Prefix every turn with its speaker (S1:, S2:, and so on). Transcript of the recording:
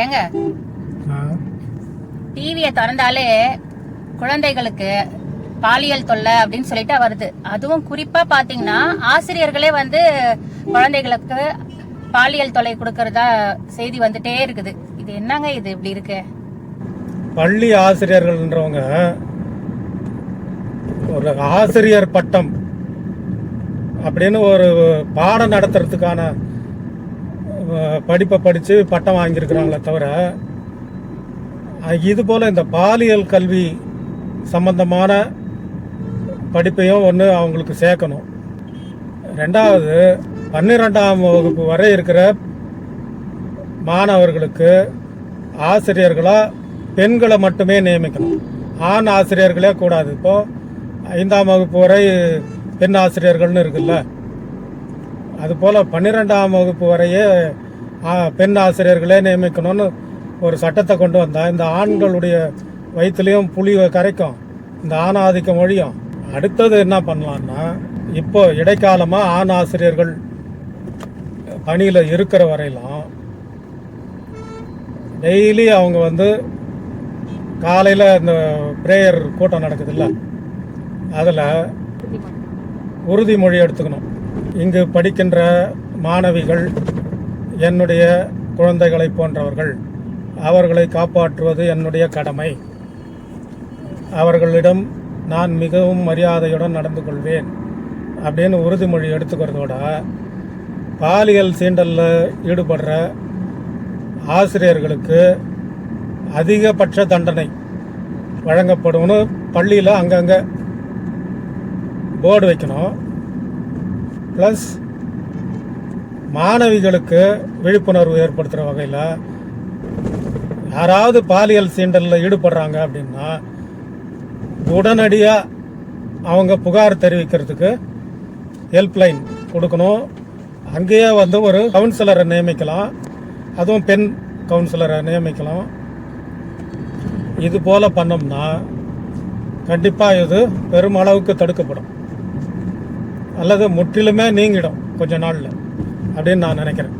S1: ஏங்க டிவியை திறந்தாலே குழந்தைகளுக்கு பாலியல் தொல்லை அப்படின்னு சொல்லிட்டு வருது. அதுவும் குறிப்பா பாத்தீங்கன்னா ஆசிரியர்களே வந்து குழந்தைகளுக்கு பாலியல் தொல்லை கொடுக்கறதா செய்தி வந்துட்டே இருக்குது. இது என்னங்க இது இப்படி இருக்கு?
S2: பள்ளி ஆசிரியர்கள்ன்றவங்க ஒரு ஆசிரியர் பட்டம் அப்படின்னு ஒரு பாடம் நடத்துறதுக்கான படிப்பை படித்து பட்டம் வாங்கியிருக்கிறாங்களே தவிர, இது போல் இந்த பாலியல் கல்வி சம்பந்தமான படிப்பையும் ஒன்று அவங்களுக்கு சேர்க்கணும். ரெண்டாவது, 12ஆம் வகுப்பு வரை இருக்கிற மாணவர்களுக்கு ஆசிரியர்களாக பெண்களை மட்டுமே நியமிக்கணும், ஆண் ஆசிரியர்களே கூடாது. இப்போது 5ஆம் வகுப்பு வரை பெண் ஆசிரியர்கள்னு இருக்குல்ல, அதுபோல் 12ஆம் வகுப்பு வரையே பெண் ஆசிரியர்களே நியமிக்கணும்னு ஒரு சட்டத்தை கொண்டு வந்தால் இந்த ஆண்களுடைய வயிற்றுலையும் புலி கரைக்கும், இந்த ஆணாதிக்கம் ஒழியும். அடுத்தது என்ன பண்ணலான்னா, இப்போ இடைக்காலமாக ஆண் ஆசிரியர்கள் பணியில் இருக்கிற வரையிலும் டெய்லி அவங்க வந்து காலையில் இந்த ப்ரேயர் கூட்டம் நடக்குதுல்ல, அதில் உறுதிமொழி எடுத்துக்கணும். இங்கு படிக்கின்ற மாணவிகள் என்னுடைய குழந்தைகளை போன்றவர்கள், அவர்களை காப்பாற்றுவது என்னுடைய கடமை, அவர்களிடம் நான் மிகவும் மரியாதையுடன் நடந்து கொள்வேன் அப்படின்னு உறுதிமொழி எடுத்துக்கிறதோட, பாலியல் சீண்டலில் ஈடுபடுற ஆசிரியர்களுக்கு அதிகபட்ச தண்டனை வழங்கப்படும்னு பள்ளியில் அங்கங்கே போர்டு வைக்கணும். ப்ளஸ் மாணவிகளுக்கு விழிப்புணர்வு ஏற்படுத்துகிற வகையில் யாராவது பாலியல் சீண்டலில் ஈடுபடுறாங்க அப்படின்னா உடனடியாக அவங்க புகார் தெரிவிக்கிறதுக்கு ஹெல்ப்லைன் கொடுக்கணும். அங்கேயே வந்து ஒரு கவுன்சிலரை நியமிக்கலாம், அதுவும் பெண் கவுன்சிலரை நியமிக்கலாம். இது போல் பண்ணோம்னா கண்டிப்பாக இது பெருமளவுக்கு தடுக்கப்படும், அல்லது முற்றிலுமே நீங்கிடும் கொஞ்ச நாளில் அப்படின்னு நான் நினைக்கிறேன்.